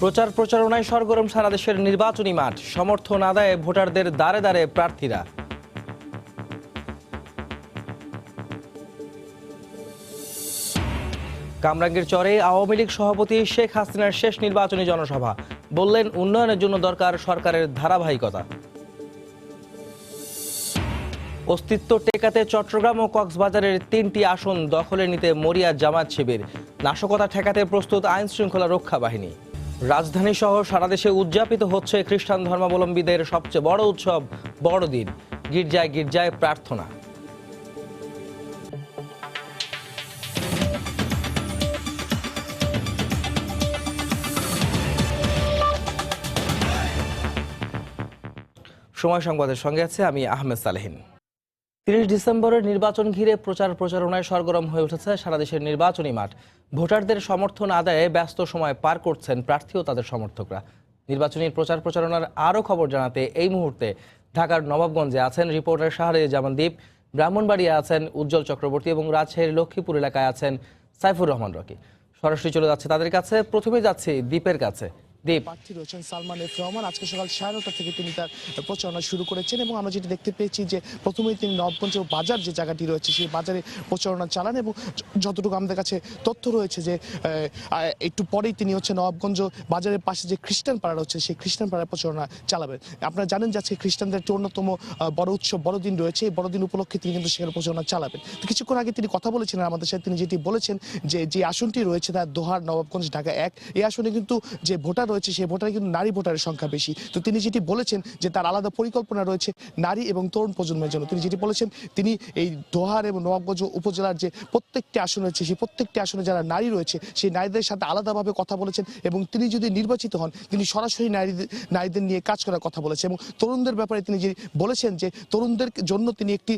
প্রচার প্রচারণায় সরগরম সারা দেশের নির্বাচনী মাঠ। সমর্থন আদায়ে ভোটারদের দ্বারে দ্বারে প্রার্থীরা। কামরাঙ্গীর চরে আওয়ামী লীগ সভাপতি শেখ হাসিনার শেষ নির্বাচনী জনসভা। বললেন, উন্নয়নের জন্য দরকার সরকারের ধারাবাহিকতা। অস্তিত্ব টেকাতে চট্টগ্রাম ও কক্সবাজারের ৩টি আসন দখলে নিতে মরিয়া জামায়াত শিবির। নাশকতা ঠেকাতে প্রস্তুত আইন শৃঙ্খলা রক্ষা বাহিনী। রাজধানী সহ সারা দেশে উদযাপিত হচ্ছে খ্রিস্টান ধর্মাবলম্বীদের সবচেয়ে বড় উৎসব বড়দিন। গির্জায় গির্জায় প্রার্থনা। সময় সংবাদের সঙ্গে আছে আমি আহমেদ সালেহিন। ৩০ ডিসেম্বরের নির্বাচন ঘিরে প্রচার প্রচারণায় সরগরম হয়ে উঠেছে সারা দেশের নির্বাচনী মাঠ। ভোটারদের সমর্থন আদায়ে ব্যস্ত সময় পার করছেন প্রার্থী ও তাদের সমর্থকরা। নির্বাচনী প্রচার প্রচারণার আরও খবর জানাতে এই মুহূর্তে ঢাকার নবাবগঞ্জে আছেন রিপোর্টার শাহরিয়ার দীপ, ব্রাহ্মণবাড়িয়া আছেন উজ্জ্বল চক্রবর্তী এবং রাজশাহীর লক্ষ্মীপুর এলাকায় আছেন সাইফুর রহমান রকি। সরাসরি চলে যাচ্ছে তাদের কাছে। প্রথমে যাচ্ছি দ্বীপের কাছে। প্রার্থী রয়েছেন সালমান এফ রহমান। আজকে সকাল 9:30 থেকে তিনি তার প্রচারণা শুরু করেছেন এবং আমরা যেটি দেখতে পেয়েছি যে প্রথমেই তিনি নবাবগঞ্জ বাজার যে জায়গাটি রয়েছে সেই বাজারে প্রচারণা চালান এবং যতটুকু আমাদের কাছে তথ্য রয়েছে যে একটু পরেই তিনি নবাবগঞ্জ বাজারের পাশে যে খ্রিস্টান পাড়া রয়েছে সেই খ্রিস্টান পাড়ায় প্রচারণা চালাবেন। আপনারা জানেন যে আজকে খ্রিস্টানদের একটি অন্যতম বড় উৎসব বড়দিন রয়েছে। এই বড়দিন উপলক্ষে তিনি কিন্তু সেখানে প্রচারণা চালাবেন। তো কিছুক্ষণ আগে তিনি কথা বলেছিলেন আমাদের সাথে। তিনি যেটি বলেছেন যে আসনটি রয়েছে তার দোহার নবাবগঞ্জ ঢাকা 1, এই আসনে কিন্তু যে ভোটার রয়েছে সেই ভোটারে কিন্তু নারী ভোটারের সংখ্যা বেশি। তো তিনি যেটি বলেছেন যে তার আলাদা পরিকল্পনা রয়েছে নারী এবং তরুণ প্রজন্মের জন্য। তিনি যেটি বলেছেন তিনি এই দোহার এবং নবাবগঞ্জ উপজেলার যে প্রত্যেকটি আসন রয়েছে সেই প্রত্যেকটি আসনে যারা নারী রয়েছে সেই নারীদের সাথে আলাদাভাবে কথা বলেছেন এবং তিনি যদি নির্বাচিত হন তিনি সরাসরি নারীদের নিয়ে কাজ করার কথা বলেছেন। এবং তরুণদের ব্যাপারে তিনি যে বলেছেন যে তরুণদের জন্য তিনি একটি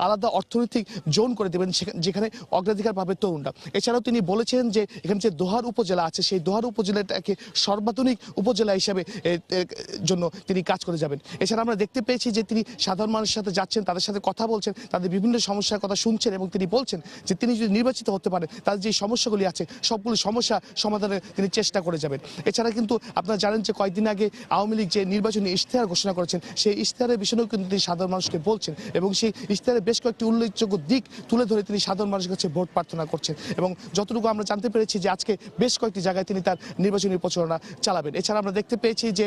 আলাদা অর্থনৈতিক জোন করে দেবেন যেখানে অগ্রাধিকার পাবে তরুণরা। এছাড়াও তিনি বলেছেন যে এখানে যে দোহার উপজেলা আছে সেই দোহার উপজেলাটাকে সর্বাধুনিক উপজেলা হিসাবে জন্য তিনি কাজ করে যাবেন। এছাড়া আমরা দেখতে পেয়েছি যে তিনি সাধারণ মানুষের সাথে যাচ্ছেন, তাদের সাথে কথা বলছেন, তাদের বিভিন্ন সমস্যার কথা শুনছেন এবং তিনি বলছেন যে তিনি যদি নির্বাচিত হতে পারেন তাদের যে সমস্যাগুলি আছে সবগুলো সমস্যা সমাধানের তিনি চেষ্টা করে যাবেন। এছাড়া কিন্তু আপনারা জানেন যে কয়েকদিন আগে আওয়ামী লীগ যে নির্বাচনী ইশতেহার ঘোষণা করেছেন সেই ইশতেহারের বিষয়েও কিন্তু তিনি সাধারণ মানুষকে বলছেন এবং সেই ইশতেহারের বেশ কয়েকটি উল্লেখযোগ্য দিক তুলে ধরে তিনি সাধারণ মানুষের কাছে ভোট প্রার্থনা করছেন। এবং যতটুকু আমরা জানতে পেরেছি যে আজকে বেশ কয়েকটি জায়গায় তিনি তার নির্বাচনী প্রচারণা চালাবেন। এছাড়া আমরা দেখতে পেয়েছি যে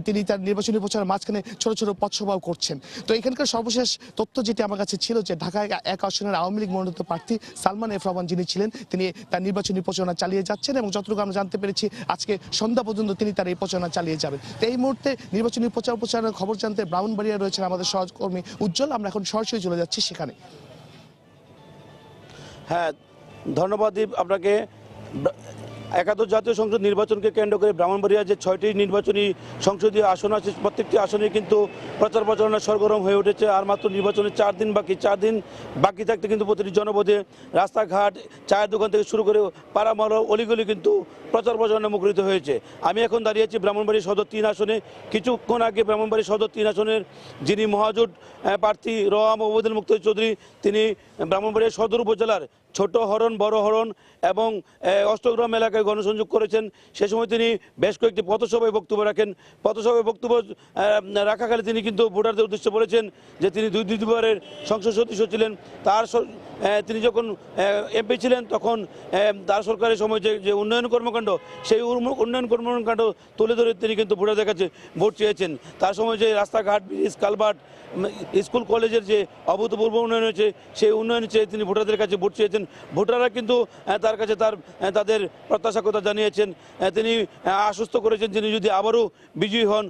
তিনি তার নির্বাচনী প্রচারের মাঝখানে ছোট ছোট পথসভাও করছেন। তো এখানকার সর্বশেষ তথ্য যেটি আমার কাছে ছিল যে ঢাকায় 1 আসনের আওয়ামী লীগ মনোনীত প্রার্থী সালমান এফ রহমান যিনি ছিলেন তিনি তার নির্বাচনী প্রচারণা চালিয়ে যাচ্ছেন এবং যতটুকু আমরা জানতে পেরেছি আজকে সন্ধ্যা পর্যন্ত তিনি তার এই প্রচারণা চালিয়ে যাবেন। তো এই মুহূর্তে নির্বাচনী প্রচারের খবর জানতে ব্রাহ্মণবাড়িয়া রয়েছেন আমাদের সহকর্মী উজ্জ্বল। আমরা এখন সরাসরি চলে যাচ্ছি সেখানে। হ্যাঁ, ধন্যবাদ দীপ আপনাকে। একাদশ জাতীয় সংসদ নির্বাচনকে কেন্দ্র করে ব্রাহ্মণবাড়িয়ার যে 6টি নির্বাচনী সংসদীয় আসন আছে প্রত্যেকটি আসনে কিন্তু প্রচার প্রচারণা সরগরম হয়ে উঠেছে। আর মাত্র নির্বাচনের 4 দিন বাকি। 4 দিন বাকি থাকতে কিন্তু প্রতিটি জনপদে রাস্তাঘাট চায়ের দোকান থেকে শুরু করে পাড়া মহল্লা অলিগলি কিন্তু প্রচার প্রচারণা মুখরিত হয়েছে। আমি এখন দাঁড়িয়ে আছি ব্রাহ্মণবাড়ি সদর 3 আসনে। কিছুক্ষণ আগে ব্রাহ্মণবাড়ি সদর 3 আসনের যিনি মহাজোট প্রার্থী রওয়াম ওবায়দুল মুক্তাদির চৌধুরী তিনি ব্রাহ্মণবাড়িয়া সদর উপজেলার ছোট হরণ বড় হরণ এবং অষ্টগ্রাম এলাকায় গণসংযোগ করেছেন। সে সময় তিনি বেশ কয়েকটি পথসভায় বক্তব্য রাখেন। পথসভায় বক্তব্য রাখাকালে তিনি কিন্তু ভোটারদের উদ্দেশ্যে বলেছেন যে তিনি দুইবারের সংসদ সদস্য ছিলেন। তিনি যখন এমপি ছিলেন তখন তার সরকারের সময় যে উন্নয়ন কর্মকাণ্ড সেই উন্নয়ন কর্মকাণ্ড তুলে ধরে তিনি কিন্তু ভোটারদের কাছে ভোট চেয়েছেন। তার সময় যে রাস্তাঘাট ব্রিজ কালভার্ট স্কুল কলেজের যে অভূতপূর্ব উন্নয়ন হয়েছে সেই উন্নয়ন চেয়ে তিনি ভোটারদের কাছে ভোট চেয়েছেন। ভোটাররা কিন্তু তার কাছে তাদের প্রত্যাশা কথা জানিয়েছেন। তিনি আশ্বস্ত করেছেন তিনি যদি আবারও বিজয়ী হন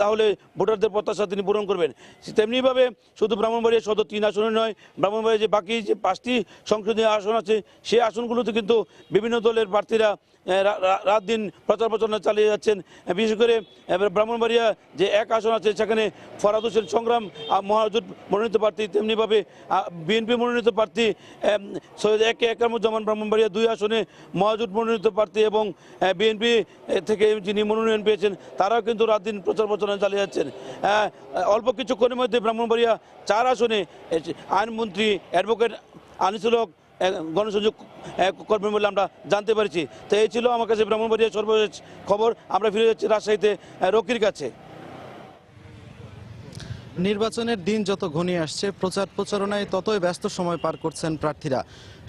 তাহলে ভোটারদের প্রত্যাশা তিনি পূরণ করবেন। তেমনিভাবে শুধু ব্রাহ্মণবাড়িয়া সদর 3 আসনে নয়, ব্রাহ্মণবাড়িয়া যে বাকি যে 5টি সংসদীয় আসন আছে সেই আসনগুলোতে কিন্তু বিভিন্ন দলের প্রার্থীরা রাত দিন প্রচার প্রচারণা চালিয়ে যাচ্ছেন। বিশেষ করে ব্রাহ্মণবাড়িয়া যে 1 আসন আছে সেখানে ফরহাদ হোসেন সংগ্রাম মহাজোট মনোনীত প্রার্থী, তেমনিভাবে বিএনপি মনোনীত প্রার্থী সৈয়দ একরামুজ্জামান ব্রাহ্মণবাড়িয়া 2 আসনে মহাজোট মনোনীত প্রার্থী এবং বিএনপি থেকে যিনি মনোনয়ন পেয়েছেন তারাও কিন্তু রাত দিন প্রচার প্রচারণা চালিয়ে যাচ্ছেন। অল্প কিছুক্ষণের মধ্যে ব্রাহ্মণবাড়িয়া 4 আসনে আইনমন্ত্রী অ্যাডভোকেট আনিসুল হক গণসংযোগ করবেন বলে আমরা জানতে পেরেছি। তো এই ছিল আমার কাছে ব্রাহ্মণবাড়িয়ার সর্বশেষ খবর। আমরা ফিরে যাচ্ছি রাজশাহীতে রকির কাছে। নির্বাচনের দিন যত ঘনিয়ে আসছে প্রচার প্রচারণায় ততই ব্যস্ত সময় পার করছেন প্রার্থীরা।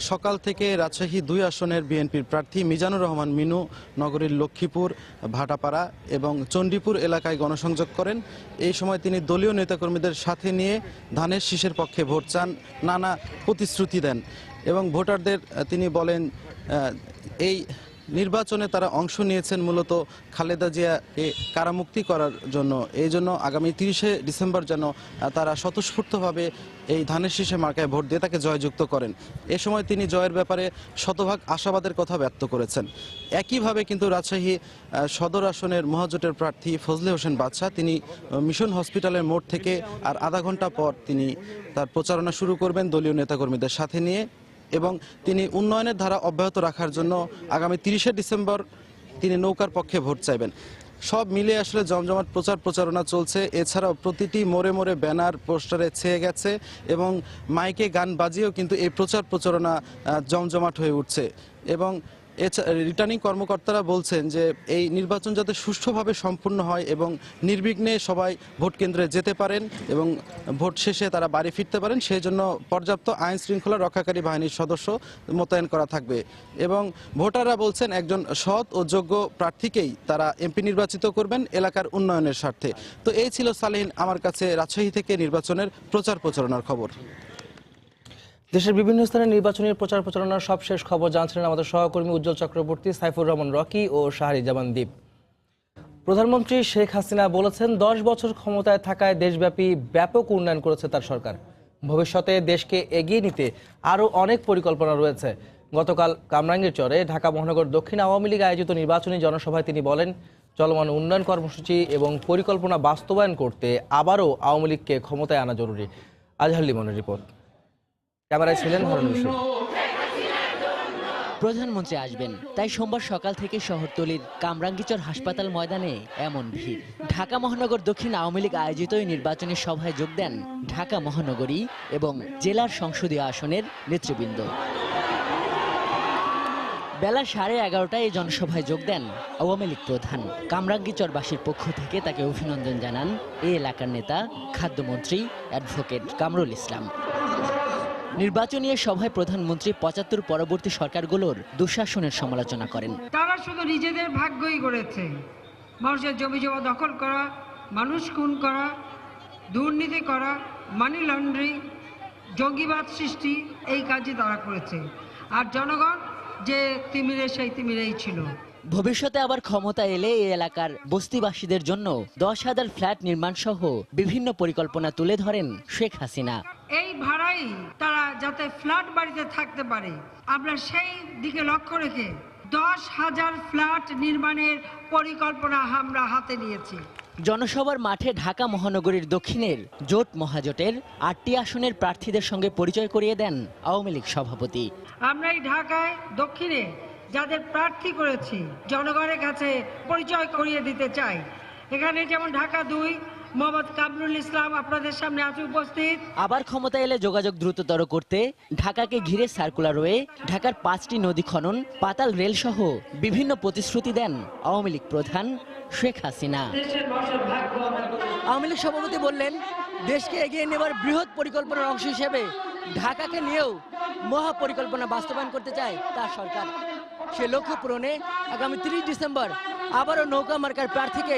সকাল থেকে রাজশাহী 2 আসনের বিএনপির প্রার্থী মিজানুর রহমান মিনু নগরীর লক্ষ্মীপুর, ভাটাপাড়া এবং চণ্ডীপুর এলাকায় গণসংযোগ করেন। এই সময় তিনি দলীয় নেতাকর্মীদের সাথে নিয়ে ধানের শীষের পক্ষে ভোট চান, নানা প্রতিশ্রুতি দেন এবং ভোটারদের তিনি বলেন এই নির্বাচনে তারা অংশ নিয়েছেন মূলত খালেদা জিয়াকে কারামুক্তি করার জন্য। এই জন্য আগামী 30শে ডিসেম্বর যেন তারা স্বতঃস্ফূর্তভাবে এই ধানের শীষে মার্কায় ভোট দিয়ে তাকে জয়যুক্ত করেন। এ সময় তিনি জয়ের ব্যাপারে শতভাগ আশাবাদের কথা ব্যক্ত করেছেন। একইভাবে কিন্তু রাজশাহী সদর আসনের মহাজোটের প্রার্থী ফজলে হোসেন বাদশা তিনি মিশন হসপিটালের মোড় থেকে আর আধা ঘন্টা পর তিনি তার প্রচারণা শুরু করবেন দলীয় নেতাকর্মীদের সাথে নিয়ে এবং তিনি উন্নয়নের ধারা অব্যাহত রাখার জন্য আগামী 30শে ডিসেম্বর তিনি নৌকার পক্ষে ভোট চাইবেন। সব মিলে আসলে জমজমাট প্রচার প্রচারণা চলছে। এছাড়াও প্রতিটি মোড়ে মোড়ে ব্যানার পোস্টারে ছেয়ে গেছে এবং মাইকে গান বাজিয়েও কিন্তু এই প্রচার প্রচারণা জমজমাট হয়ে উঠছে এবং রিটার্নিং কর্মকর্তারা বলছেন যে এই নির্বাচন যাতে সুষ্ঠুভাবে সম্পূর্ণ হয় এবং নির্বিঘ্নে সবাই ভোট কেন্দ্রে যেতে পারেন এবং ভোট শেষে তারা বাড়ি ফিরতে পারেন, সেই জন্য পর্যাপ্ত আইন শৃঙ্খলা রক্ষাকারী বাহিনীর সদস্য মোতায়েন করা থাকবে এবং ভোটাররা বলছেন একজন সৎ ও যোগ্য প্রার্থীকেই তারা এমপি নির্বাচিত করবেন এলাকার উন্নয়নের স্বার্থে। তো এই ছিল সালেহিন আমার কাছে রাজশাহী থেকে নির্বাচনের প্রচার প্রচারণার খবর। দেশের বিভিন্ন স্থানে নির্বাচনী প্রচার প্রচারণার সবশেষ খবর জানছিলেন আমাদের সহকর্মী উজ্জ্বল চক্রবর্তী, সাইফুর রহমান রকি ও শাহরিজামান দ্বীপ। প্রধানমন্ত্রী শেখ হাসিনা বলেছেন 10 বছর ক্ষমতায় থাকায় দেশব্যাপী ব্যাপক উন্নয়ন করেছে তার সরকার। ভবিষ্যতে দেশকে এগিয়ে নিতে আরও অনেক পরিকল্পনা রয়েছে। গতকাল কামরাঙ্গীরচরে ঢাকা মহানগর দক্ষিণ আওয়ামী লীগ আয়োজিত নির্বাচনী জনসভায় তিনি বলেন, চলমান উন্নয়ন কর্মসূচি এবং পরিকল্পনা বাস্তবায়ন করতে আবারও আওয়ামী লীগকে ক্ষমতায় আনা জরুরি। আজহার লিমনের রিপোর্ট। ক্যামেরায় ছিলেন হারুন রশিদ। প্রধানমন্ত্রী আসবেন তাই সোমবার সকাল থেকে শহরতলির কামরাঙ্গীরচর হাসপাতাল ময়দানে এমন ভিড়। ঢাকা মহানগর দক্ষিণ আওয়ামী লীগ আয়োজিত এই নির্বাচনী সভায় যোগ দেন ঢাকা মহানগরী এবং জেলার সংসদীয় আসনের নেতৃবৃন্দ। বেলা 11:30টায় এই জনসভায় যোগ দেন আওয়ামী লীগ প্রধান। কামরাঙ্গীরচরবাসীর পক্ষ থেকে তাকে অভিনন্দন জানান এই এলাকার নেতা খাদ্যমন্ত্রী অ্যাডভোকেট কামরুল ইসলাম। নির্বাচনী সভায় প্রধানমন্ত্রী 75 পরবর্তী সরকারগুলোর দুঃশাসনের সমালোচনা করেন। তারা শুধু নিজেদের ভাগ্যই গড়েছে, মানুষের জমি জমা দখল করা, মানুষ খুন করা, দুর্নীতি করা, মানি লন্ডারিং, জঙ্গিবাদ সৃষ্টি, এই কাজই তারা করেছে। আর জনগণ যে তিমিরে সেই তিমিরেই ছিল। ভবিষ্যতে আবার ক্ষমতা এলে এই এলাকার বস্তিবাসীদের জন্য 10,000 ফ্ল্যাট নির্মাণ সহ বিভিন্ন পরিকল্পনা তুলে ধরেন শেখ হাসিনা। এই ভাড়াই তারা যাতে ফ্ল্যাট বাড়িতে থাকতে পারে, আমরা সেই দিকে লক্ষ্য রেখে 10,000 ফ্ল্যাট নির্মাণের পরিকল্পনা আমরা হাতে নিয়েছি। জনসভার মাঠে ঢাকা মহানগরীর দক্ষিণের জোট মহাজোটের 8টি আসনের প্রার্থীদের সঙ্গে পরিচয় করিয়ে দেন আওয়ামী লীগ সভাপতি। আমরা এই ঢাকায় দক্ষিণে যাদের প্রার্থী করেছি জনগণের কাছে পরিচয় করিয়ে দিতে চাই। এখানে যেমন ঢাকা 2 মোহাম্মদ কামরুল ইসলাম আপনাদের সামনে আছে উপস্থিত। আবার ক্ষমতা এলে যোগাযোগ দ্রুততর করতে ঢাকাকে ঘিরে সার্কুলার ওয়ে, ঢাকার 5টি নদী খনন, পাতাল রেল সহ বিভিন্ন প্রতিশ্রুতি দেন আওয়ামী লীগ প্রধান শেখ হাসিনা। আওয়ামী লীগ সভাপতি বললেন, দেশকে এগিয়ে নেবার বৃহৎ পরিকল্পনার অংশ হিসেবে ঢাকাকে নিয়েও মহা পরিকল্পনা বাস্তবায়ন করতে চায় তার সরকার। সে লক্ষ্য পূরণে আগামী 30 ডিসেম্বর আবারও নৌকা মার্কার প্রার্থীকে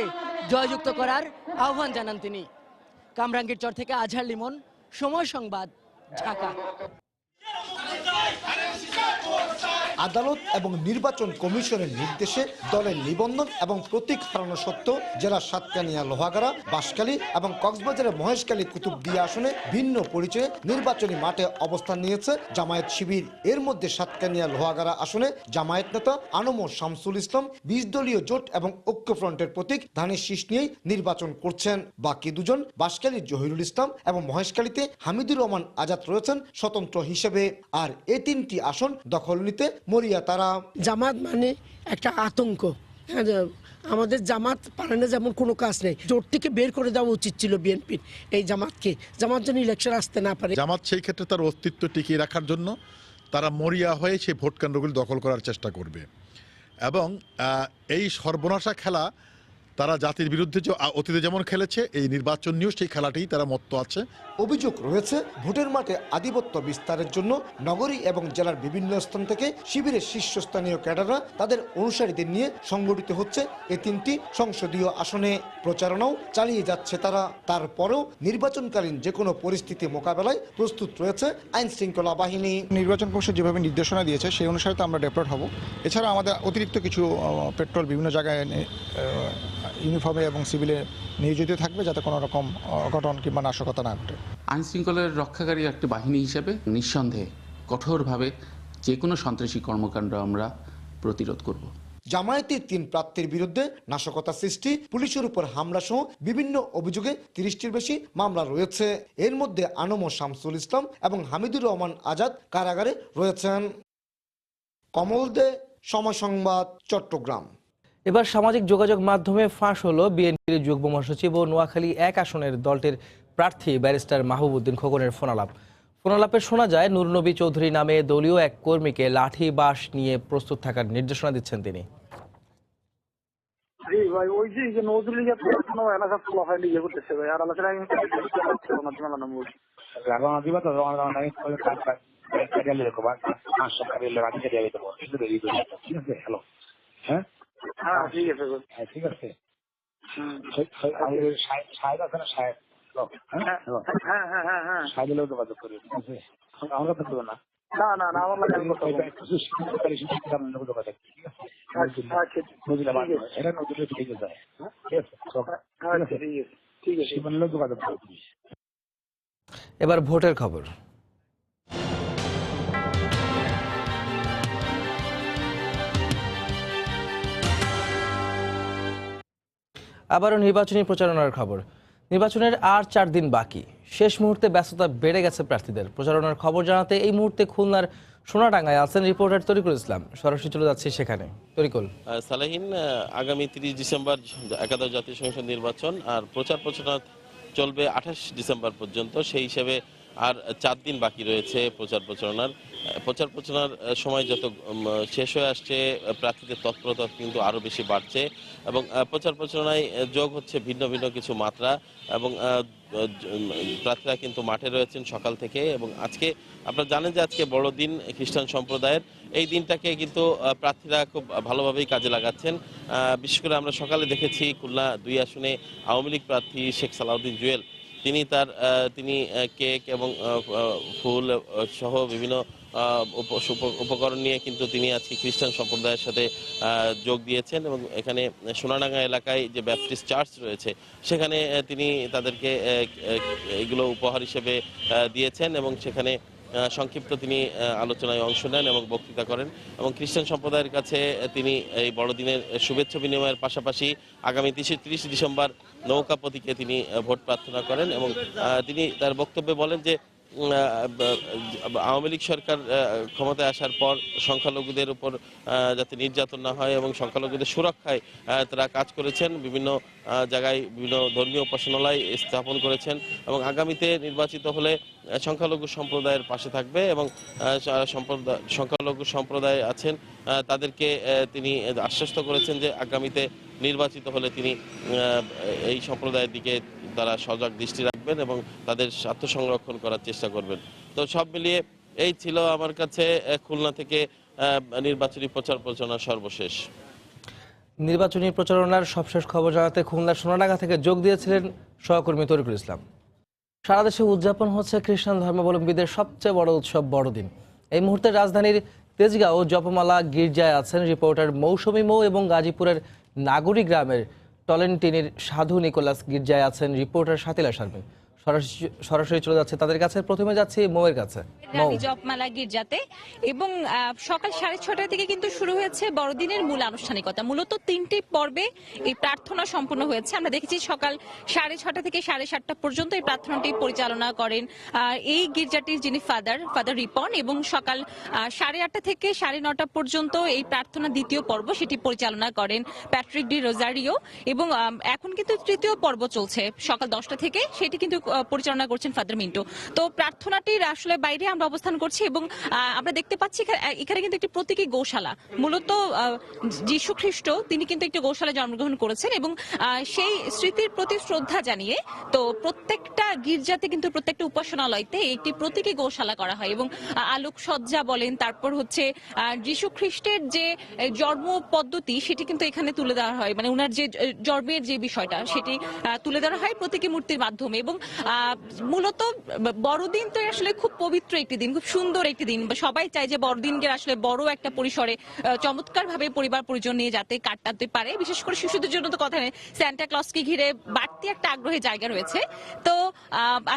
জয়যুক্ত করার আহ্বান জানান তিনি। কামরাঙ্গীরচর থেকে আজহার লিমন, সময় সংবাদ, ঢাকা। আদালত এবং নির্বাচন কমিশনের নির্দেশে দলের নিবন্ধন এবং প্রতীক হারানো সত্ত্বেও জেলার সাতকানিয়া, লোহাগাড়া, বাঁশখালী এবং কক্সবাজারের মহেশখালী কুতুবদিয়া আসনে ভিন্ন পরিচয়ে নির্বাচনী মাঠে অবস্থান নিয়েছে জামায়াত শিবির। এর মধ্যে সাতকানিয়া, লোহাগাড়া আসনে জামায়াত নেতা আনমর শামসুল ইসলাম 20 দলীয় জোট এবং ঐক্যফ্রন্টের প্রতীক ধানের শীষ নিয়েই নির্বাচন করছেন। বাকি দুজন বাঁশখালীর জহিরুল ইসলাম এবং মহেশখালীতে হামিদুর রহমান আজাদ রয়েছেন স্বতন্ত্র হিসেবে। আর এই 3টি আসন দখল নিতে মরিয়া তারা। জামাত মানে একটা আতঙ্ক। আমাদের জামাত পালনে যেমন কোনো কাজ নেই, জোট থেকে বের করে দেওয়া উচিত ছিল বিএনপির এই জামাতকে, জামাত যেন ইলেকশন আসতে না পারে। জামাত সেই ক্ষেত্রে তার অস্তিত্ব টিকিয়ে রাখার জন্য তারা মরিয়া হয়ে সেই ভোট কেন্দ্রগুলি দখল করার চেষ্টা করবে এবং এই সর্বনাশা খেলা তারা জাতির বিরুদ্ধে অতীতে যেমন খেলেছে এই নির্বাচন নিয়েও সেই খেলাটি তারা মত্ত আছে। অভিযোগ রয়েছে ভোটের মাঠে আধিপত্য বিস্তারের জন্য নগরী এবং জেলার বিভিন্ন স্থান থেকে শিবিরের শীর্ষস্থানীয় ক্যাডাররা তাদের অনুসারীদের নিয়ে সংগঠিত হচ্ছে এই 3টি সংসদীয় আসনে। প্রচারণাও চালিয়ে যাচ্ছে তারা। তারপরেও নির্বাচনকালীন যে কোনো পরিস্থিতি মোকাবেলায় প্রস্তুত রয়েছে আইন শৃঙ্খলা বাহিনী। নির্বাচন কমিশন যেভাবে নির্দেশনা দিয়েছে সেই অনুসারে তো আমরা ডেপ্লয়েড হব। এছাড়া আমাদের অতিরিক্ত কিছু পেট্রোল বিভিন্ন জায়গায় ইউনিফর্মে এবং সিভিলে নিয়োজিত থাকবে যাতে কোনো রকম অঘটন কিংবা নাশকতা না ঘটে। আইন শৃঙ্খলার রক্ষাকারী একটি বাহিনী হিসেবে নিঃসন্দেহে কঠোরভাবে যে কোনো সন্ত্রাসী কর্মকাণ্ড আমরা প্রতিরোধ করব। জামায়াতের 3 প্রার্থীর বিরুদ্ধে নাশকতা সৃষ্টি, পুলিশের উপর হামলা সহ বিভিন্ন অভিযোগে 30টির বেশি মামলা রয়েছে। এর মধ্যে আনম শামসুল ইসলাম এবং হামিদুর রহমান আজাদ কারাগারে রয়েছেন। কমল দে, সময় সংবাদ, চট্টগ্রাম। এবার সামাজিক যোগাযোগ মাধ্যমে ফাঁস হলো বিএনপির যুগ্ম মহাসচিব ও নোয়াখালী 1 আসনের দলটির প্রার্থী ব্যারিস্টার মাহবুবউদ্দিন খোকনের ফোনালাপে শোনা যায় নুরনবী চৌধুরী নামে দলীয় এক কর্মীকে লাঠি বাঁশ নিয়ে প্রস্তুত থাকার নির্দেশনা দিচ্ছেন তিনি। ঠিক আছে যোগাযোগ করি, ঠিক আছে? আমরা তো না এবার ভোটের খবর। আবারও নির্বাচনী প্রচারণার খবর। নির্বাচনের আর 4 দিন বাকি। শেষ মুহূর্তে ব্যস্ততা বেড়ে গেছে প্রার্থীদের। প্রচারণার খবর জানাতে এই মুহূর্তে খুলনার সোনাডাঙ্গায় আছেন রিপোর্টার তরিকুল ইসলাম। সরাসরি চলে যাচ্ছি সেখানে। তরিকুল। সালাহিন, আগামী 30 ডিসেম্বর একাদশ জাতীয় সংসদ নির্বাচন, আর প্রচারণা চলবে 28 ডিসেম্বর পর্যন্ত। সেই হিসেবে আর 4 দিন বাকি রয়েছে প্রচারণার সময় যত শেষ হয়ে আসছে, প্রার্থীদের তৎপরতা কিন্তু আরও বেশি বাড়ছে এবং প্রচারণায় যোগ হচ্ছে ভিন্ন ভিন্ন কিছু মাত্রা এবং প্রার্থীরা কিন্তু মাঠে রয়েছেন সকাল থেকে। এবং আজকে আপনারা জানেন যে আজকে বড়দিন খ্রিস্টান সম্প্রদায়ের। এই দিনটাকে কিন্তু প্রার্থীরা খুব ভালোভাবেই কাজে লাগাচ্ছেন। বিশেষ করে আমরা সকালে দেখেছি খুলনা 2 আসনে আওয়ামী লীগ প্রার্থী শেখ সালাউদ্দিন জুয়েল তিনি কেক এবং ফুল সহ বিভিন্ন উপকরণ নিয়ে কিন্তু তিনি আজকে খ্রিস্টান সম্প্রদায়ের সাথে যোগ দিয়েছেন এবং এখানে সোনাডাঙ্গা এলাকায় যে ব্যাপটিস্ট চার্চ রয়েছে সেখানে তিনি তাদেরকে এগুলো উপহার হিসেবে দিয়েছেন এবং সেখানে সংক্ষিপ্ত তিনি আলোচনায় অংশ নেন এবং বক্তৃতা করেন এবং খ্রিস্টান সম্প্রদায়ের কাছে তিনি এই বড়দিনের শুভেচ্ছা বিনিময়ের পাশাপাশি আগামী 30 ডিসেম্বর নৌকা প্রতীকে তিনি ভোট প্রার্থনা করেন এবং তিনি তার বক্তব্যে বলেন যে আওয়ামী লীগ সরকার ক্ষমতায় আসার পর সংখ্যালঘুদের উপর যাতে নির্যাতন না হয় এবং সংখ্যালঘুদের সুরক্ষায় তারা কাজ করেছেন। বিভিন্ন জায়গায় বিভিন্ন ধর্মীয় উপাসনালয় স্থাপন করেছেন এবং আগামীতে নির্বাচিত হলে সংখ্যালঘু সম্প্রদায়ের পাশে থাকবে এবং সংখ্যালঘু সম্প্রদায় আছেন তাদেরকে তিনি আশ্বস্ত করেছেন যে আগামীতে নির্বাচিত হলে তিনি এই সম্প্রদায়ের দিকে তারা সজাগ দৃষ্টি রাখবেন এবং তাদের স্বার্থ সংরক্ষণ করার চেষ্টা করবেন। তো সব মিলিয়ে এই ছিল আমার কাছে খুলনা থেকে নির্বাচনী প্রচারণা সর্বশেষ। নির্বাচনী প্রচারণার সবশেষ খবর জানাতে খুলনার সোনাডাঙ্গা থেকে যোগ দিয়েছিলেন সহকর্মী তরিকুল ইসলাম। সারা দেশে উদযাপন হচ্ছে খ্রিস্টান ধর্মাবলম্বীদের সবচেয়ে বড় উৎসব বড়দিন। এই মুহূর্তে রাজধানীর তেজগাঁও জপমালা গির্জায় আছেন রিপোর্টার মৌসুমী মৌ এবং গাজীপুরের নাগরী গ্রামের টলেন্টিনির সাধু নিকোলাস গির্জায় আছেন রিপোর্টার শাতিলা শারমিন। সরাসরি চলে যাচ্ছে তাদের কাছে। প্রথমে যাচ্ছি মৌয়ের কাছে। জপমালা গির্জাতে এবং সকাল 6:30 থেকে কিন্তু শুরু হয়েছে বড়দিনের মূল আনুষ্ঠানিকতা। মূলত 3টি পর্বে এই প্রার্থনা সম্পন্ন হয়েছে। আমরা দেখেছি সকাল 6:30 থেকে 7:30 পর্যন্ত এই প্রার্থনাটি পরিচালনা করেন এই গির্জাটির যিনি ফাদার রিপন এবং সকাল 8:30 থেকে 9:30 পর্যন্ত এই প্রার্থনা দ্বিতীয় পর্ব সেটি পরিচালনা করেন প্যাট্রিক ডি রোজারিও এবং এখন কিন্তু তৃতীয় পর্ব চলছে সকাল 10টা থেকে। সেটি কিন্তু পরিচালনা করছেন ফাদার মিন্টু। তো প্রার্থনাটির আসলে বাইরে আমরা অবস্থান করছি এবং আমরা দেখতে পাচ্ছি এখানে কিন্তু একটি প্রতীকী গোশালা। মূলত যীশু খ্রিস্ট তিনি কিন্তু একটি গোশালায় জন্মগ্রহণ করেছেন এবং সেই স্মৃতির প্রতি শ্রদ্ধা জানিয়ে তো প্রত্যেকটা গির্জাতে কিন্তু প্রত্যেকটা উপাসনালয়তে একটি প্রতীকী গোশালা করা হয় এবং আলোকসজ্জা বলেন, তারপর হচ্ছে যীশু খ্রিস্টের যে জন্ম পদ্ধতি সেটি কিন্তু এখানে তুলে দেওয়া হয়, মানে ওনার যে জন্মের যে বিষয়টা সেটি তুলে ধরা হয় প্রতীকী মূর্তির মাধ্যমে। এবং মূলত বড়দিন তো আসলে খুব পবিত্র একটি দিন, খুব সুন্দর একটি দিন। সবাই চায় যে বড়দিনকে আসলে বড় একটা পরিসরে চমৎকার ভাবে পরিবার পরিজন নিয়ে যাতে কাটাতে পারে। বিশেষ করে শিশুদের জন্য তো কথা নেই, সান্টা ক্লজকে ঘিরে বাড়তি একটা আগ্রহের জায়গা রয়েছে। তো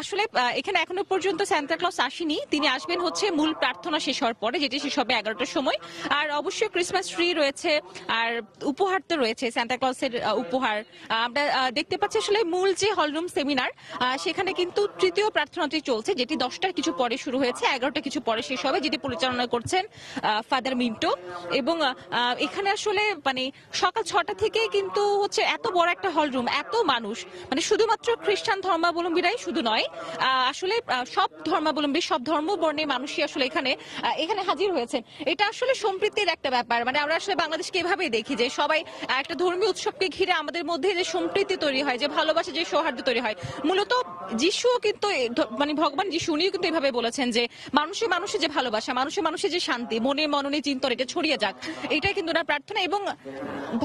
আসলে এখানে এখনো পর্যন্ত সান্টা ক্লজ আসেনি, তিনি আসবেন হচ্ছে মূল প্রার্থনা শেষ হওয়ার পরে, যেটি শেষ হবে 11টার সময়। আর অবশ্যই ক্রিসমাস ট্রি রয়েছে, আর উপহার তো রয়েছে, সান্টা ক্লজের উপহার আমরা দেখতে পাচ্ছি। আসলে মূল যে হলরুম সেমিনার সেখানে কিন্তু তৃতীয় প্রার্থনাটি চলছে, যেটি 10টার কিছু পরে শুরু হয়েছে, 11টা কিছু পরে শেষ হবে, যেটি পরিচালনা করছেন ফাদার মিন্টো। এবং এখানে আসলে মানে সকাল 6টা থেকে কিন্তু হচ্ছে এত বড় একটা হলরুম, এত মানুষ, মানে শুধুমাত্র খ্রিস্টান ধর্মাবলম্বীরাই শুধু নয়, আসলে সব ধর্মাবলম্বী সব ধর্মবর্ণের মানুষই আসলে এখানে হাজির হয়েছেন। এটা আসলে সম্প্রীতির একটা ব্যাপার, মানে আমরা আসলে বাংলাদেশকে এভাবেই দেখি যে সবাই একটা ধর্মীয় উৎসবকে ঘিরে আমাদের মধ্যে যে সম্প্রীতি তৈরি হয়, যে ভালোবাসা, যে সৌহার্দ্য তৈরি হয়। মূলত যিশুও কিন্তু মানে ভগবান যিশু উনিও কিন্তু এভাবে বলেছেন যে মানুষে মানুষে যে ভালোবাসা, মানুষে মানুষে যে শান্তি, মনে মননে চিন্তন এটা ছড়িয়ে যাক, এটাই কিন্তু ওনার প্রার্থনা। এবং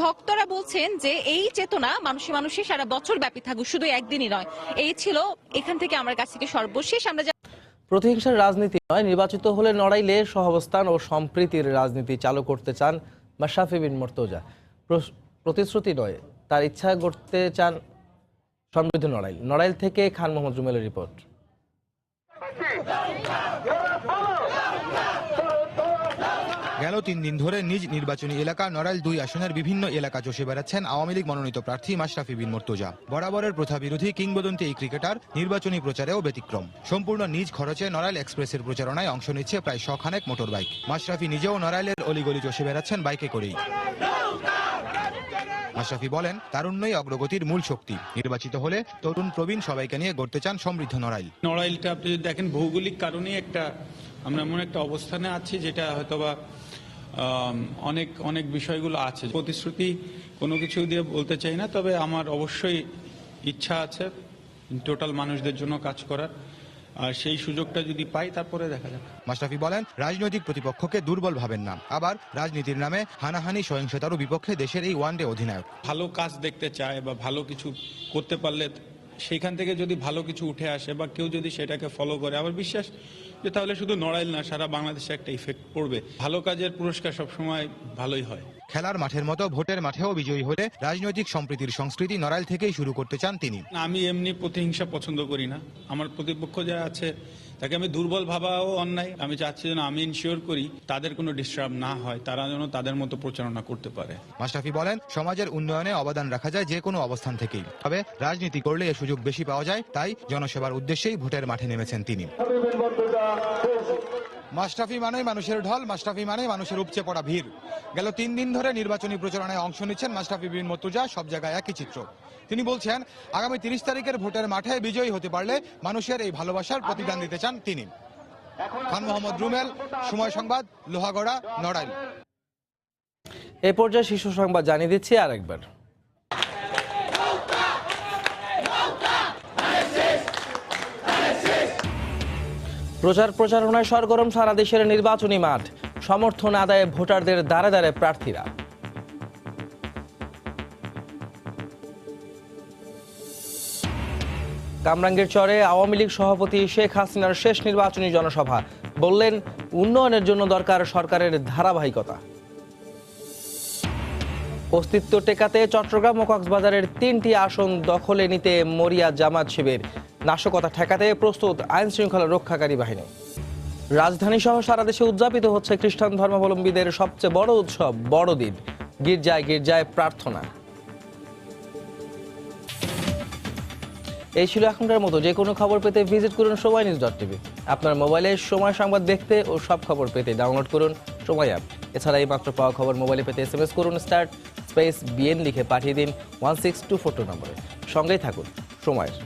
ভক্তরা বলছেন যে এই চেতনা মানুষে মানুষে সারা বছর ব্যাপী থাকুক, শুধু একদিনই নয়। এই ছিল এখান থেকে আমার কাছ থেকে সর্বশেষ। আমরা প্রতিহিংসার রাজনীতি নয়, নির্বাচিত হলে নড়াইলে সহাবস্থান ও সম্প্রীতির রাজনীতি চালু করতে চান মাশরাফি বিন মুর্তজা। প্রতিশ্রুতি নয়, তার ইচ্ছা করতে চান সমৃদ্ধ নড়াইল। নড়াইল থেকে খান মোহাম্মদ রুমেলের রিপোর্ট। গেল 3 দিন ধরে নিজ নির্বাচনী এলাকা নড়াইল 2 আসনের বিভিন্ন এলাকা চষে বেড়াচ্ছেন আওয়ামী লীগ মনোনীত প্রার্থী মাশরাফি বিন মুর্তজা। বরাবরের প্রথা বিরোধী কিংবদন্তি এই ক্রিকেটার নির্বাচনী প্রচারেও ব্যতিক্রম। সম্পূর্ণ নিজ খরচে নড়াইল এক্সপ্রেসের প্রচারণায় অংশ নিচ্ছে প্রায় 100 খানেক মোটর বাইক। মাশরাফি নিজেও নড়াইলের অলিগলি চষে বেড়াচ্ছেন বাইকে করেই। মাশরাফি বলেন, তারুণ্যই অগ্রগতির মূল শক্তি। নির্বাচিত হলে তরুণ প্রবীণ সবাইকে নিয়ে গড়তে চান সমৃদ্ধ নড়াইল। নড়াইলটা আপনি যদি দেখেন ভৌগোলিক কারণে আমরা এমন একটা অবস্থানে আছি যেটা হয়তোবা অনেক বিষয়গুলো আছে। প্রতিশ্রুতি কোনো কিছু দিয়ে বলতে চাই না, তবে আমার অবশ্যই ইচ্ছা আছে টোটাল মানুষদের জন্য কাজ করার, আর সেই সুযোগটা যদি পাই তারপরে দেখা যাবে। মাশরাফি বলেন, রাজনৈতিক প্রতিপক্ষকে দুর্বল ভাবেন না, আবার রাজনীতির নামে হানাহানি সহিংসতারও বিপক্ষে দেশের এই ওয়ানডে অধিনায়ক। ভালো কাজ দেখতে চায় বা ভালো কিছু করতে পারলে সেইখান থেকে যদি ভালো কিছু উঠে আসে বা কেউ যদি সেটাকে ফলো করে, আমার বিশ্বাস যে তাহলে শুধু নড়াইল না সারা বাংলাদেশে একটা ইফেক্ট পড়বে। ভালো কাজের পুরস্কার সবসময় ভালোই হয়। খেলার মাঠের মতো ভোটের মাঠেও বিজয়ী হলে রাজনৈতিক সম্প্রীতির সংস্কৃতি নড়াইল থেকেই শুরু করতে চান তিনি। আমি এমনি প্রতিহিংসা পছন্দ করি না, আমার প্রতিপক্ষ যা আছে তাকে আমি দুর্বল ভাবাও অন্যায়। আমি চাচ্ছি যেন আমি ইনশিওর করি তাদের কোনো ডিস্টার্ব না হয়, তারা যেন তাদের মতো প্রচারণা করতে পারে। মাশরাফি বলেন, সমাজের উন্নয়নে অবদান রাখা যায় যে কোনো অবস্থান থেকেই, তবে রাজনীতি করলে এ সুযোগ বেশি পাওয়া যায়, তাই জনসেবার উদ্দেশ্যেই ভোটের মাঠে নেমেছেন তিনি। মাশরাফি মানেই মানুষের ঢল, মাশরাফি মানেই মানুষের উপচে পড়া ভিড়। গেল 3 দিন ধরে নির্বাচনী প্রচারণায় অংশ নিচ্ছেন মাশরাফি বিন মুর্তজা। সব জায়গায় একই চিত্র। তিনি বলছেন, আগামী 30 তারিখের ভোটের মাঠে বিজয়ী হতে পারলে মানুষের এই ভালোবাসার প্রতিদান দিতে চান তিনি। খান মোহাম্মদ রুমেল, সময় সংবাদ, লোহাগড়া, নড়াইল। এই পর্যায়ে শীর্ষ সংবাদ জানিয়ে দিচ্ছি আরেকবার। প্রচারণায় সরগরম সারা দেশের নির্বাচনী মাঠ। সমর্থন আদায়ে ভোটারদের দ্বারে দ্বারে প্রার্থীরা। কামরাঙ্গীর চরে আওয়ামী লীগ সভাপতি শেখ হাসিনার শেষ নির্বাচনী জনসভা। বললেন, উন্নয়নের জন্য দরকার সরকারের ধারাবাহিকতা। অস্তিত্ব টেকাতে চট্টগ্রাম ও কক্সবাজারের 3টি আসন দখলে নিতে মরিয়া জামাত শিবির। নাশকতা ঠেকাতে প্রস্তুত আইন শৃঙ্খলা রক্ষাকারী বাহিনী। রাজধানী সহ সারা দেশে উদযাপিত হচ্ছে খ্রিস্টান ধর্মাবলম্বীদের সবচেয়ে বড় উৎসব বড়দিন। গির্জায় গির্জায় প্রার্থনা। এই ছিল এখনকার মতো। যে কোনো খবর পেতে ভিজিট করুন সময়নিউজ.tv। আপনার মোবাইলে সময় সংবাদ দেখতে ও সব খবর পেতে ডাউনলোড করুন সময় অ্যাপ। এছাড়া এই মাত্র পাওয়া খবর মোবাইলে পেতে SMS করুন *BN লিখে পাঠিয়ে দিন 16242 নম্বরে। সঙ্গেই থাকুন সময়ের।